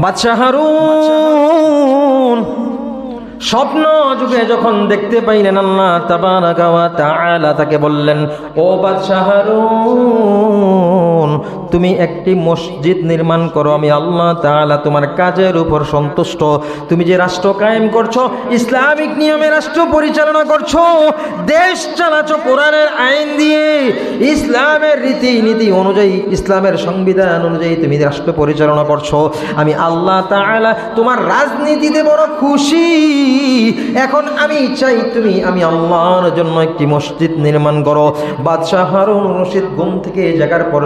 বাদশা হারুন স্বপ্ন যুগে যখন দেখতে পাইলেন আল্লাহ তাবারাকা ওয়া তাআলা তাকে বললেন, ও বাদশা হারুন, তুমি একটি মসজিদ নির্মাণ করো, আমি আল্লাহ তাআলা তোমার কাজের উপর সন্তুষ্ট। তুমি যে রাষ্ট্র কায়েম করছো, ইসলামিক নিয়মে রাষ্ট্র পরিচালনা করছো, দেশ চালাচ্ছো কোরআনের আইন দিয়ে, ইসলামের রীতিনীতি অনুযায়ী, ইসলামের সংবিধান অনুযায়ী তুমি রাষ্ট্র পরিচালনা করছো। আমি আল্লাহ তাআলা তোমার রাজনীতিতে বড় খুশি। এখন আমি চাই আমি আল্লাহর জন্য একটি মসজিদ নির্মাণ করো। বাদশাহ হারুন রশিদ ঘুম থেকে জাগার পর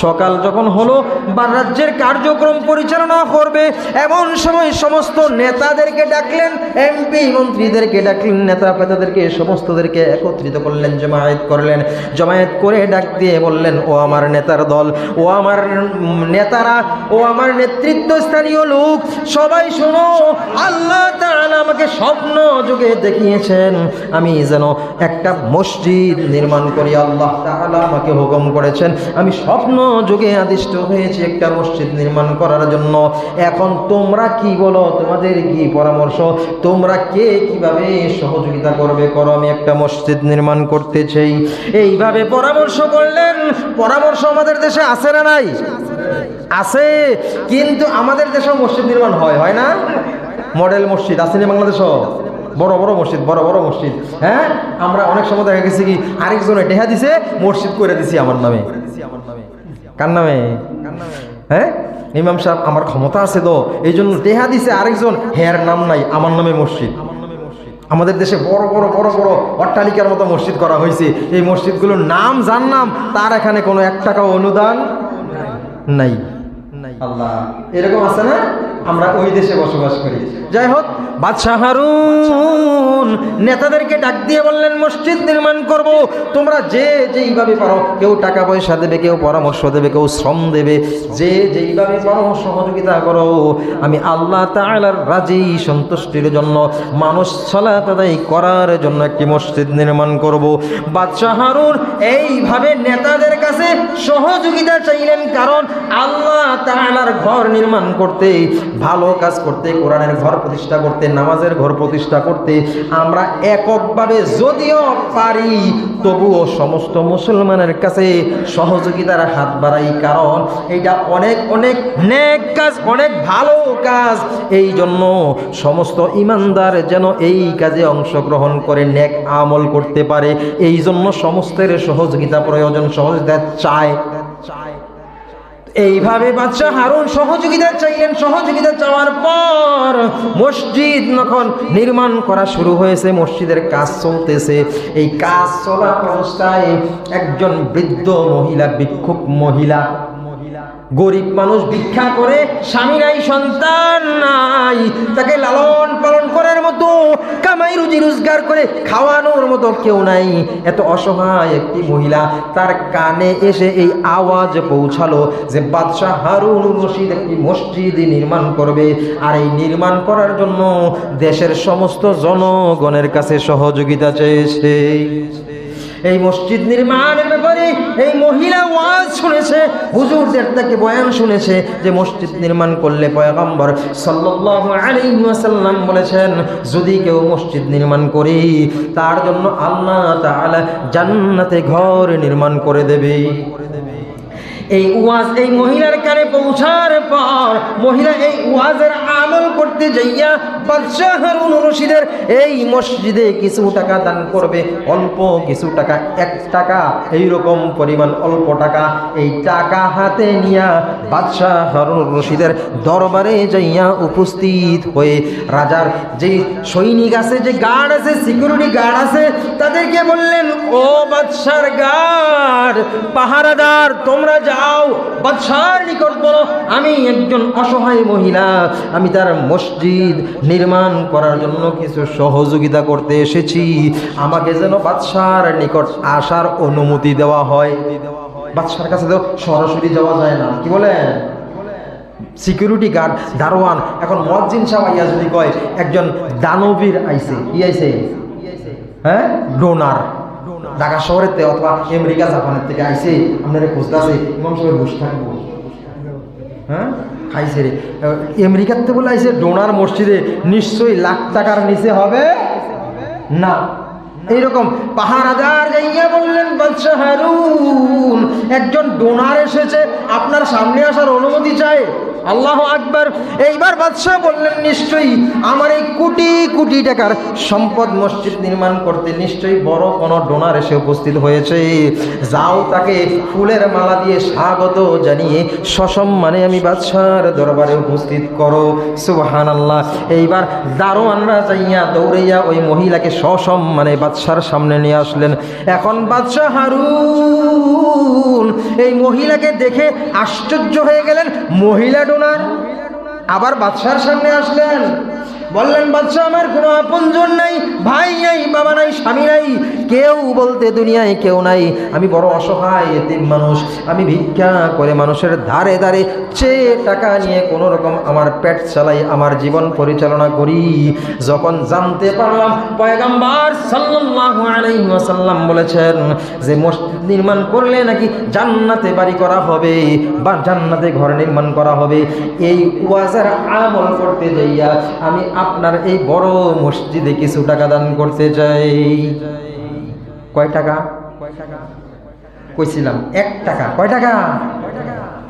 সকাল যখন হলো বা রাজ্যের কার্যক্রম পরিচালনা করবে, এমন সময় সমস্ত নেতাদেরকে ডাকলেন, এমপি মন্ত্রীদেরকে ডাকলেন, নেতা পেতাদেরকে সমস্তদেরকে একত্রিত করলেন, জমায়েত করলেন। জমায়েত করে ডাক দিয়ে বললেন, ও আমার নেতার দল, ও আমার নেতারা, ও আমার নেতৃত্ব স্থানীয় লোক, সবাই শোনো, আল্লাহ তাআলা আমাকে স্বপ্ন যুগে দেখিয়েছেন আমি যেন একটা মসজিদ নির্মাণ করি। আল্লাহ তাআলা আমাকে হুকুম করেছেন, আমি স্বপ্ন যুগে আদিষ্ট হয়েছি একটা মসজিদ নির্মাণ করার জন্য। এখন তোমরা কি বলো, তোমাদের কি পরামর্শ, তোমরা কে কিভাবে সহযোগিতা করবে, করো, আমি একটা মসজিদ নির্মাণ করতে চাই। এইভাবে পরামর্শ করলেন। পরামর্শ আমাদের দেশে আছে না নাই? আছে, কিন্তু আমাদের দেশেও মসজিদ নির্মাণ হয় না? মডেল মসজিদ আসেনি বাংলাদেশও, বড় বড় মসজিদ। হ্যাঁ, আমরা অনেক সময় দেখা গেছে কি আরেকজনে টেহা দিছে, মসজিদ করে দিছি আমার নামে। কার নামে? হ্যাঁ, ইমাম সাহেব আমার ক্ষমতা আছে তো, এই জন্য টেহা দিছে আরেকজন, হের নাম নাই, আমার নামে মসজিদ। আমাদের দেশে বড় বড় অট্টালিকার মতো মসজিদ করা হয়েছে। এই মসজিদগুলোর নাম যার নাম, তার এখানে কোনো 1 টাকাও অনুদান নাই। আল্লাহ, এরকম আছে না? আমরা ওই দেশে বসবাস করি। যাই হোক, বাদশা হারুন নেতাদেরকে ডাক দিয়ে বললেন, মসজিদ নির্মাণ করব, তোমরা যে যেইভাবে পারো, কেউ টাকা পয়সা দেবে, কেউ পরামর্শ দেবে, কেউ শ্রম দেবে, যে যেইভাবে পারো সহযোগিতা করো। আমি আল্লাহ তাআলার রাজি সন্তুষ্টির জন্য, মানুষ সালাত আদায় করার জন্য একটি মসজিদ নির্মাণ করব। বাদশা হারুন এইভাবে নেতাদের কাছে সহযোগিতা চাইলেন, কারণ আল্লাহ তাআলার ঘর নির্মাণ করতে, ভালো কাজ করতে, কোরআনের ঘর প্রতিষ্ঠা করতে, নামাজের ঘর প্রতিষ্ঠা করতে আমরা এককভাবে যদিও পারি, তবুও সমস্ত মুসলমানের কাছে সহযোগিতার হাত বাড়াই, কারণ এটা অনেক নেক কাজ, অনেক ভালো কাজ। এই জন্য সমস্ত ইমানদার যেন এই কাজে অংশগ্রহণ করে নেক আমল করতে পারে, এই জন্য সমস্তের সহযোগিতা প্রয়োজন, সহযোগিতা চায়। এইভাবে বাদশা হারুন সহযোগিতা চাইলেন। সহযোগিতা চাওয়ার পর মসজিদ যখন নির্মাণ করা শুরু হয়েছে, মসজিদের কাজ চলতেছে। এই কাজ চলা অবস্থায় একজন বৃদ্ধ মহিলা, ভিক্ষুক মহিলা, গরিব মানুষ, ভিক্ষা করে, স্বামী নাই, সন্তান নাই, তাকে লালন পালন করার মতো, কামাই রুজি রোজগার করে খাওয়ানোর মতো কেউ নাই। এত অসহায় একটি মহিলা, তার কানে এসে এই আওয়াজ পৌঁছালো যে বাদশা হারুন রশিদ একটি মসজিদ নির্মাণ করবে, আর এই নির্মাণ করার জন্য দেশের সমস্ত জনগণের কাছে সহযোগিতা চেয়েছে। এই মসজিদ নির্মাণের ব্যাপারে এই মহিলা ওয়াজ শুনেছে, হুজুরদের থেকে বয়ান শুনেছে যে মসজিদ নির্মাণ করলে পয়গম্বর সাল্লাল্লাহু আলাইহি ওয়াসাল্লাম বলেছেন, যদি কেউ মসজিদ নির্মাণ করে তার জন্য আল্লাহ তাআলা জান্নাতে ঘর নির্মাণ করে দেবে। এই ওয়াজ এই মহিলার কানে পৌঁছার পর মহিলা এই ওয়াজের আমল করতে যাইয়া বাদশা হারুন রশিদের এই মসজিদে কিছু টাকা দান করবে, অল্প কিছু টাকা, 1 টাকা, এইরকম পরিমাণ অল্প টাকা। এই টাকা হাতে নিয়া বাদশা হারুন রশিদের দরবারে যাইয়া উপস্থিত হয়ে রাজার যে সৈনিক আছে, যে গার্ড আছে, সিকিউরিটি গার্ড আছে, তাদেরকে বললেন, ও বাদশার গার্ড, পাহারাদার, তোমরা যাও, বাদশার নিকট বলো, আমি একজন অসহায় মহিলা, আমি তার মসজিদ নির্মাণ করার জন্য কিছু সহযোগিতা করতে এসেছি, আমাকে যেন বাদশার নিকট আসার অনুমতি দেওয়া হয়। বাদশার কাছে তো সরাসরি যাওয়া যায় না, কি বলেন? সিকিউরিটি গার্ড, দারোয়ান। এখন মুয়াজ্জিন সাহেব আইয়া যদি কয় একজন দানবীর আইছে, কি আইছে? হ্যাঁ, ডোনার, ঢাকা শহরের থেকে অথবা আমেরিকা জাপানের থেকে আইসে আপনারা খুঁজতে আছে, ইমাম সাহেব বসে থাকবো, হ্যাঁ খাইছে রে, আমেরিকাতে বলে আইছে ডোনার মসজিদে, নিশ্চয়ই লাখ টাকার নিচে হবে না। এইরকম পাহারাদার যাইয়া বললেন বাদশাহ হারুন, একজন ডোনার এসেছে, আপনার সামনে আসার অনুমতি চাই। আল্লাহু আকবার। এইবার বাদশাহ বললেন, নিশ্চয়ই আমার এই কোটি কোটি টাকার সম্পদ মসজিদ নির্মাণ করতে নিশ্চয়ই বড় কোনো ডোনার এসে উপস্থিত হয়েছে, যাও তাকে ফুলের মালা দিয়ে স্বাগত জানিয়ে সসম্মানে আমি বাদশার দরবারে উপস্থিত করো। সুবহানাল্লাহ। এইবার দারোয়ানরা যাইয়া দৌড়াইয়া ওই মহিলাকে সসম্মানে বাদশার সামনে নিয়ে আসলেন। এখন বাদশাহ হারুন এই মহিলাকে দেখে আশ্চর্য হয়ে গেলেন, মহিলা ডোনার, আবার বাদশার সামনে আসলেন, বললেন বাদশাহ আমার কোনো আপনজন নাই, ভাই নাই, বাবা নাই, স্বামী নাই, কেউ বলতে দুনিয়ায় কেউ নাই, আমি বড় অসহায় এতিম মানুষ, আমি ভিক্ষা করে মানুষের ধারে ধারে চেয়ে টাকা নিয়ে কোনো রকম আমার পেট চালাই, আমার জীবন পরিচালনা করি। যখন জানতে পারলাম পয়গম্বর সাল্লাল্লাহু আলাইহি ওয়াসাল্লাম বলেছেন যে মসজিদ নির্মাণ করলে নাকি জান্নাতে বাড়ি করা হবে বা জান্নাতে ঘর নির্মাণ করা হবে, এই ওয়াজের আমল করতে যাইয়া আমি আপনার এই বড় মসজিদে কিছু টাকা দান করতে চাই। কয় টাকা কইছিলাম? 1 টাকা। কয় টাকা?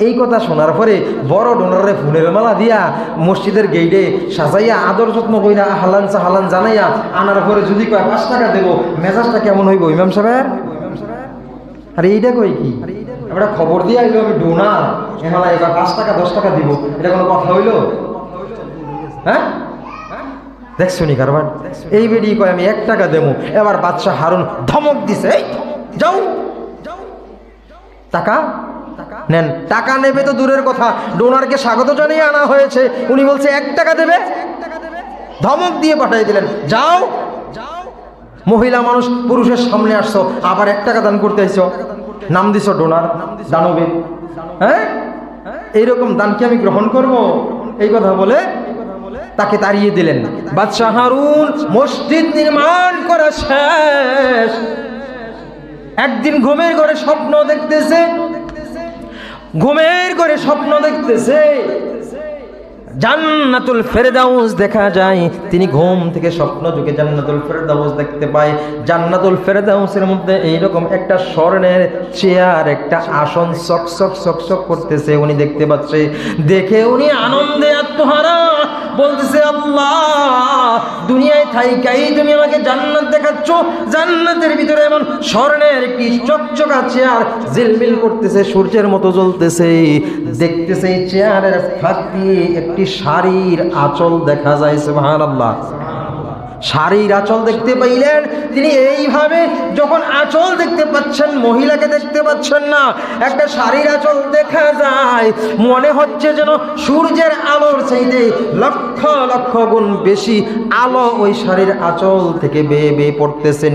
এই কথা শোনার পরে বড় ডোনারে ফুলের মালা দিয়া মসজিদের গেইটে সাজাইয়া আদর যত্ন কইরা হালান সাহালান জানাইয়া আনার পরে যদি কয় 5 টাকা দেব, মেজাজটা কেমন হইব ইমাম সাহেব? আরে এইটা কই কি, আমরা খবর দিয়ে আইলো আমি ডোনার, এখানে এবার 5 টাকা 10 টাকা দিব, এটা কোনো কথা হইলো? হ্যাঁ দেখছো নি কারবার? এই বেরিয়ে কয় আমি 1 টাকা দেবো। এবার বাদশাহ হারুন ধমক দিছে, যাও টাকা নেন। টাকা নেবে তো দূরের কথা, ডোনারকে স্বাগত জানিয়ে আনা হয়েছে, উনি বলছে 1 টাকা দেবে, ধমক দিয়ে পাঠিয়ে দিলেন, যাও। মহিলা মানুষ পুরুষের সামনে আসছো, আবার 1 টাকা দান করতে আইছো, নাম দিছো ডোনার, দানবে। হ্যাঁ এইরকম দান কি আমি গ্রহণ করব? এই কথা বলে তাকে তাড়িয়ে দিলেন। বাদশাহ হারুন মসজিদ নির্মাণ করা শেষ, একদিন ঘুমের ঘরে স্বপ্ন দেখতেছে, ঘুমের ঘরে স্বপ্ন দেখতেছে জান্নাতুল ফেরদাউস দেখা যায়। তিনি ঘুম থেকে স্বপ্ন যুগে জান্নাতুল ফেরদাউস দেখতে পায়। জান্নাতুল ফেরদাউসের মধ্যে এইরকম একটা স্বর্ণের চেয়ার, একটা আসন চকচক চকচক করতেছে, উনি দেখতে পাচ্ছে। দেখে উনি আনন্দে আত্মহারা, বলতেছে আল্লাহ, দুনিয়ায় থাইকাই তুমি আমাকে জান্নাত দেখাচ্ছ, জান্নাতের ভিতরে এমন স্বর্ণের একটি চকচকা চেয়ার ঝিলমিল করতেছে, সূর্যের মতো জ্বলতেছে। দেখতেছে এই চেয়ারের ফাঁক দিয়ে একটি শাড়ির আঁচল দেখা যায়। সুবহানাল্লাহ। শাড়ির আঁচল দেখতে পাইলেন তিনি। এইভাবে যখন আঁচল দেখতে পাচ্ছেন, মহিলাকে দেখতে পাচ্ছেন না, একটা শাড়ির আঁচল দেখা যায়, মনে হচ্ছে যেন সূর্যের আলোর চাইতে লক্ষ লক্ষ গুণ বেশি আলো ওই শাড়ির আঁচল থেকে বেয়ে বেয়ে পড়তেছে,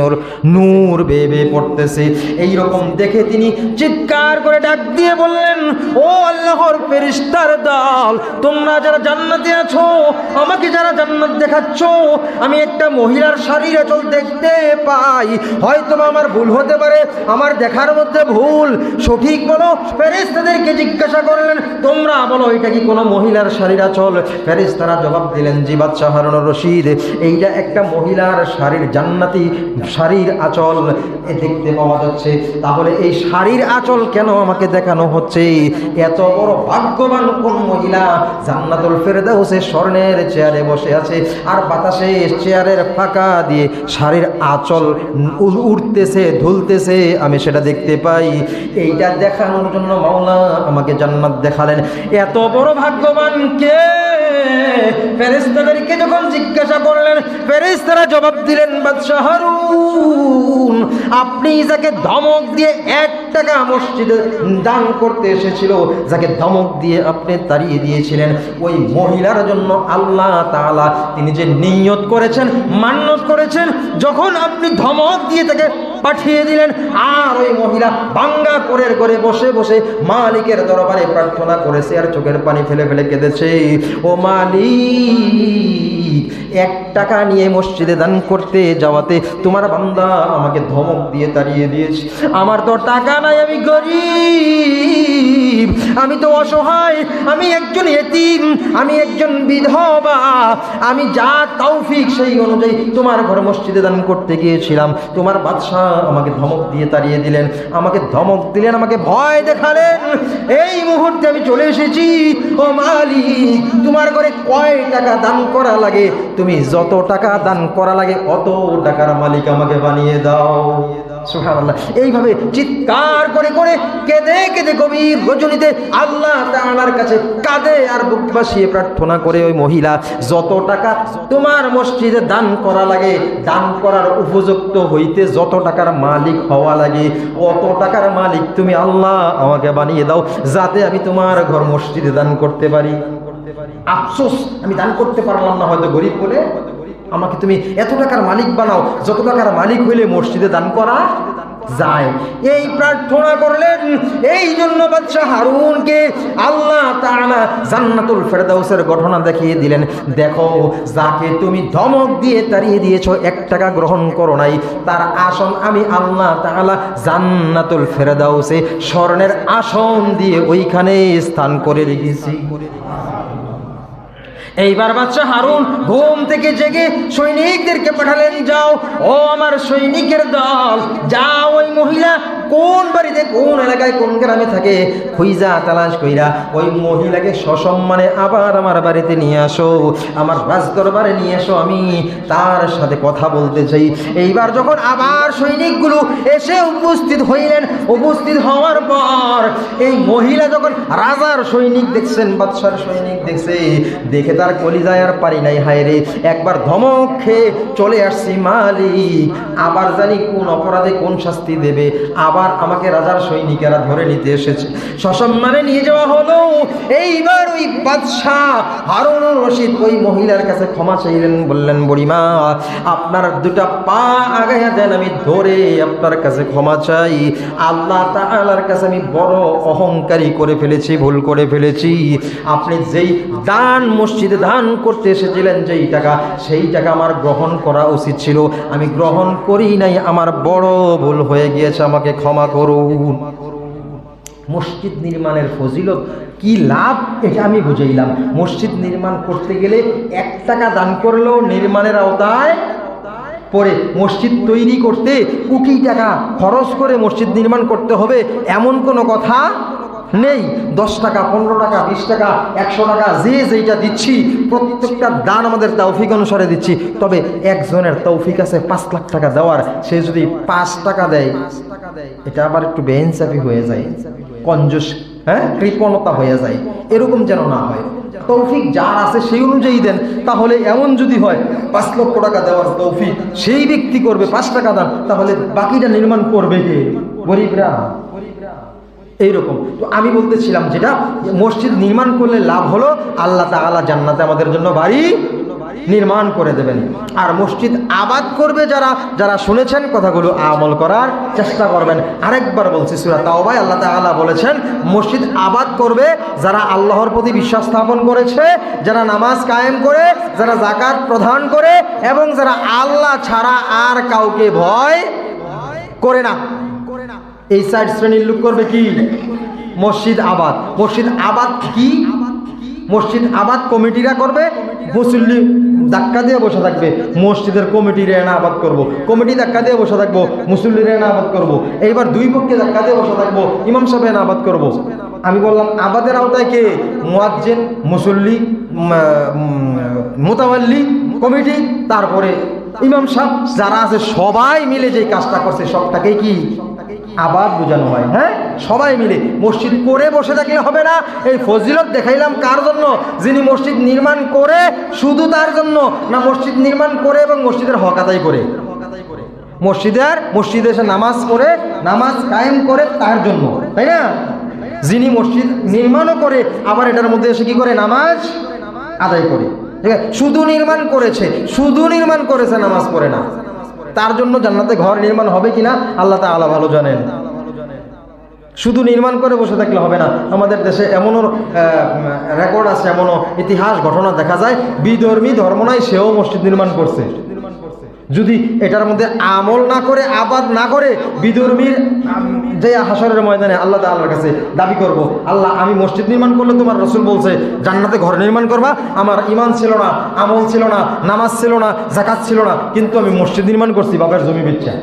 নূর বেয়ে বেয়ে পড়তেছে। এইরকম দেখে তিনি চিৎকার করে ডাক দিয়ে বললেন, ও আল্লাহর ফেরেশতার দল, তোমরা যারা জান্নাতে আছো, আমাকে যারা জান্নাত দেখাচ্ছ, আমি একটা মহিলার শাড়ির আঁচল দেখতে পাই, হয়তো আমার ভুল হতে পারে, আমার দেখার মধ্যে ভুল, সঠিক বলো। ফেরেশতাদেরকে জিজ্ঞাসা করলেন, তোমরা বলো এটা কি কোনো মহিলার শাড়ির আঁচল? ফেরেশতারা জবাব দিলেন, জি বাদশাহ হারুন রশিদ, এইটা একটা মহিলার শাড়ির, জান্নাতি শাড়ির আঁচল দেখতে পাওয়া যাচ্ছে। তাহলে এই শাড়ির আঁচল কেন আমাকে দেখানো হচ্ছে? এত বড় ভাগ্যবান কোন মহিলা জান্নাতুল ফেরদাউসে স্বর্ণের চেয়ারে বসে আছে, আর বাতাসে চেয়ারের ফাঁকা দিয়ে শাড়ির আঁচল উঠতেছে, ধুলতেছে, আমি সেটা দেখতে পাই। এইটা দেখানোর জন্য মাওলা আমাকে জান্নাত দেখালেন। এত বড় ভাগ্যবান কে? ফেরেশতাদেরকে যখন জিজ্ঞাসা করলেন, ফেরেশতারা জবাব দিলেন, বাদশাহ হারুন, আপনি যাকে ধমক দিয়ে 1 টাকা মসজিদে দান করতে এসেছিল, যাকে ধমক দিয়ে আপনি তাড়িয়ে দিয়েছিলেন, ওই মহিলার জন্য আল্লাহ তাআলা তিনি যে নিয়ত করেছেন, মান্যত করেছেন, যখন আপনি ধমক দিয়ে তাকে পাঠিয়ে দিলেন, আর ওই মহিলা ভাঙ্গা কোরের করে বসে বসে মালিকের দরবারে প্রার্থনা করেছে আর চোখের পানি ফেলে ফেলে কেঁদেছে, ও মালিক, 1 টাকা নিয়ে মসজিদে দান করতে যাওয়াতে তোমার বান্দা আমাকে ধমক দিয়ে তাড়িয়ে দিয়েছে। আমার তো টাকা নাই, আমি গরিব, আমি তো অসহায়, আমি একজন এতিম, আমি একজন বিধবা, আমি যা তৌফিক সেই অনুযায়ী তোমার ঘর মসজিদে দান করতে গিয়েছিলাম, তোমার বাদশাহ আমাকে ধমক দিয়ে তাড়িয়ে দিলেন, আমাকে ধমক দিলেন, আমাকে ভয় দেখালেন। এই মুহূর্তে আমি চলে এসেছি। ও মালিক, তোমার ঘরে কয় টাকা দান করা লাগে, তুমি যত টাকা দান করা লাগে অত টাকার মালিক আমাকে বানিয়ে দাও। সুবহানাল্লাহ। এইভাবে চিৎকার করে করে কেঁদে কেঁদে গভীর রজনীতে আল্লাহ তাআলার কাছে কাঁদে আর বুক ভাসিয়ে প্রার্থনা করে ওই মহিলা, যত টাকা তোমার মসজিদে দান করা লাগে, দান করার উপযুক্ত হইতে যত টাকার মালিক হওয়া লাগে অত টাকার মালিক তুমি আল্লাহ আমাকে বানিয়ে দাও, যাতে আমি তোমার ঘর মসজিদে দান করতে পারি। আফসোস, আমি দান করতে পারলাম না, হয়তো গরিব বলে, আমাকে তুমি এত টাকার মালিক বানাও যত টাকার মালিক হইলে মসজিদে দান করা যায়। এই প্রার্থনা করলেন। এই জন্য বাদশা হারুনকে আল্লাহ তাআলা জান্নাতুল ফেরদাউসের ঘটনা দেখিয়ে দিলেন। দেখো, যাকে তুমি ধমক দিয়ে তাড়িয়ে দিয়েছো, 1 টাকা গ্রহণ করো নাই, তার আসন আমি আল্লাহ তাআলা জান্নাতুল ফেরদাউসে স্বর্ণের আসন দিয়ে ওইখানে স্থান করে রেখেছি। এইবার বাদশা হারুন ঘুম থেকে জেগে সৈনিকদেরকে পাঠালেন, যাও ও আমার সৈনিকের দল, যাও ওই মহিলা কোন বাড়িতে, কোন এলাকায়, কোন গ্রামে থাকে, খুঁজা তালাশ কইরা ওই মহিলাকে সসম্মানে আবার আমার বাড়িতে নিয়ে আসো, আমার রাজদরবারে নিয়ে আসো, আমি তার সাথে কথা বলতে চাই। এইবার যখন আবার সৈনিকগুলো এসে উপস্থিত হইলেন, উপস্থিত হওয়ার পর এই মহিলা যখন রাজার সৈনিক দেখছেন, বাদশার সৈনিক দেখছে, দেখে তার কলিজায় আর পারি নাই, হায় রে, একবার ধমক খেয়ে চলে আসছি মালিক, আবার জানি কোন অপরাধে কোন শাস্তি দেবে, আবার আমাকে রাজার সৈনিকেরা ধরে নিতে এসেছে, সসম্মানে নিয়ে যাওয়া হলো। এইবার ওই বাদশাহ হারুনুর রশিদ ওই মহিলার কাছে ক্ষমা চাইলেন, বললেন, বুড়িমা আপনার 2টা পা আগাইয়া দেন, আমি ধরে আপনার কাছে ক্ষমা চাই, আল্লাহ তাআলার কাছে আমি বড় অহংকারী করে ফেলেছি, ভুল করে ফেলেছি, আপনি যেই দান মসজিদে দান করতে এসেছিলেন যেই টাকা, সেই টাকা আমার গ্রহণ করা উচিত ছিল, আমি গ্রহণ করি নাই, আমার বড় ভুল হয়ে গিয়েছে, আমাকে ক্ষমা করুন। মসজিদ নির্মাণের ফজিলত কি লাভ এটা আমি বুঝাইলাম। মসজিদ নির্মাণ করতে গেলে 1 টাকা দান করলেও নির্মাণের আওতায় পরে, মসজিদ তৈরি করতে কোটি টাকা খরচ করে মসজিদ নির্মাণ করতে হবে এমন কোনো কথা নেই। 10 টাকা, 15 টাকা, 20 টাকা, 100 টাকা, যে যেইটা দিচ্ছি প্রত্যেকটা দান আমাদের তৌফিক অনুসারে দিচ্ছি। তবে একজনের তৌফিক আছে 5 লাখ টাকা দেওয়ার, সে যদি 5 টাকা দেয় এটা আবার একটু বেইনসাফি হয়ে যায়, কঞ্জুস, কৃপণতা হয়ে যায়, এরকম যেন না হয়। তৌফিক যার আছে সেই অনুযায়ী দেন। তাহলে এমন যদি হয় 5 লক্ষ টাকা দেওয়ার তৌফিক সেই ব্যক্তি করবে, 5 টাকা দান, তাহলে বাকিটা নির্মাণ করবে কে? গরিবরা। এইরকম তো আমি বলতেছিলাম, যেটা মসজিদ নির্মাণ করলে লাভ হলো আল্লাহ তাআলা জান্নাতে আমাদের জন্য বাড়ি নির্মাণ করে দেবেন। আর মসজিদ আবাদ করবে যারা, যারা শুনেছেন কথাগুলো আমল করার চেষ্টা করবেন। আরেকবার বলছি, সূরা তাওবায় আল্লাহ তাআলা বলেছেন মসজিদ আবাদ করবে যারা আল্লাহর প্রতি বিশ্বাস স্থাপন করেছে, যারা নামাজ কায়েম করে, যারা যাকাত প্রদান করে, এবং যারা আল্লাহ ছাড়া আর কাউকে ভয় করে না। এই 4 শ্রেণীর লোক করবে কি? মসজিদ আবাদ। মসজিদ আবাদ কি? মসজিদ আবাদ কমিটিরা করবে, মুসল্লি ধাক্কা দিয়ে বসে থাকবে, মসজিদের কমিটিরা এনে আবাদ করব, কমিটি ধাক্কা দিয়ে বসে থাকবো, মুসল্লিরা এনে আবাদ করব, এইবার 2 পক্ষে ধাক্কা দিয়ে বসে থাকবো, ইমাম সাহেব এনে আবাদ করব। আমি বললাম আবাদের আওতায় কে? মুয়াজ্জিন, মুসল্লি, মুতাওয়াল্লি, কমিটি, তারপরে ইমাম সাহেব, যারা আছে সবাই মিলে যে কাজটা করছে সবটাকেই কি আবাদ বোঝানো হয়। সবাই মিলে মসজিদ করে বসে থাকলে হবে না। এই ফজিলত দেখাইলাম কার জন্য? যিনি মসজিদ নির্মাণ করে শুধু তার জন্য না, মসজিদ নির্মাণ করে এবং মসজিদের হক আদায় করে, মসজিদে এসে নামাজ করে, নামাজ কায়েম করে তার জন্য, তাই না? যিনি মসজিদ নির্মাণও করে আবার এটার মধ্যে এসে কি করে? নামাজ আদায় করে। ঠিক আছে, শুধু নির্মাণ করেছে, নামাজ পড়ে না, তার জন্য জান্নাতে ঘর নির্মাণ হবে কিনা আল্লাহ তাআলা ভালো জানেন। শুধু নির্মাণ করে বসে থাকলে হবে না। আমাদের দেশে এমনও রেকর্ড আছে, এমনও ইতিহাস ঘটনা দেখা যায়, বিধর্মী ধর্ম নাই সেও মসজিদ নির্মাণ করছে। যদি এটার মধ্যে আমল না করে, আবাদ না করে, বিধর্মীর যে হাসরের ময়দানে আল্লাহ তাআলার কাছে দাবি করব, আল্লাহ আমি মসজিদ নির্মাণ করলে তোমার রাসূল বলছে জান্নাতে ঘর নির্মাণ করবা, আমার ঈমান ছিল না, আমল ছিল না, নামাজ ছিল না, যাকাত ছিল না, কিন্তু আমি মসজিদ নির্মাণ করছি বাবার জমি বেচা,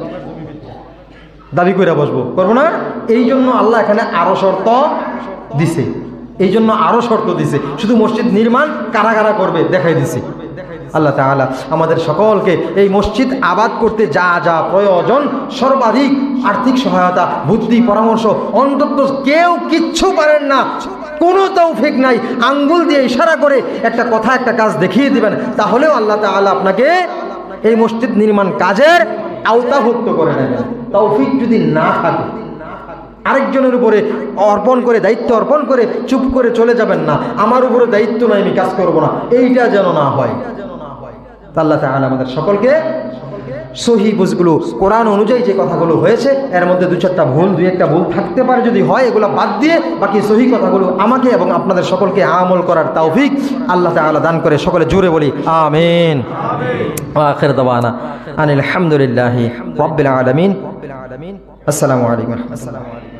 দাবি করে বসবো, করবো না? এই জন্য আল্লাহ এখানে আরো শর্ত দিছে, এই জন্য আরো শর্ত দিছে। শুধু মসজিদ নির্মাণ কারা কারা করবে দেখাই দিছে। আল্লাহ তাআলা আমাদের সকলকে এই মসজিদ আবাদ করতে যা যা প্রয়োজন সর্বাধিক আর্থিক সহায়তা, বুদ্ধি, পরামর্শ, অন্তত কেউ কিচ্ছু পারেন না, কোনো তৌফিক নাই, আঙ্গুল দিয়ে ইশারা করে একটা কথা একটা কাজ দেখিয়ে দিবেন, তাহলেও আল্লাহ তাআলা আপনাকে এই মসজিদ নির্মাণ কাজের আওতাভুক্ত করে নেবেন। তৌফিক যদি না থাকে, আরেকজনের উপরে অর্পণ করে, দায়িত্ব অর্পণ করে চুপ করে চলে যাবেন না, আমার উপরে দায়িত্ব নাই আমি কাজ করব না, এইটা যেন না হয়। আল্লাহ তাআলা আমাদের সকলকে সহি বুঝগুলো, কোরআন অনুযায়ী যে কথাগুলো হয়েছে এর মধ্যে দুই একটা ভুল থাকতে পারে, যদি হয় এগুলো বাদ দিয়ে বাকি সহি কথাগুলো আমাকে এবং আপনাদের সকলকে আমল করার তৌফিক আল্লাহ তাআলা দান করে। সকলে জোরে বলি আমিন। ওয়া আখির দাওয়ানা আনিল হামদুলিল্লাহি রাব্বিল আলামিন। আসসালামু আলাইকুম।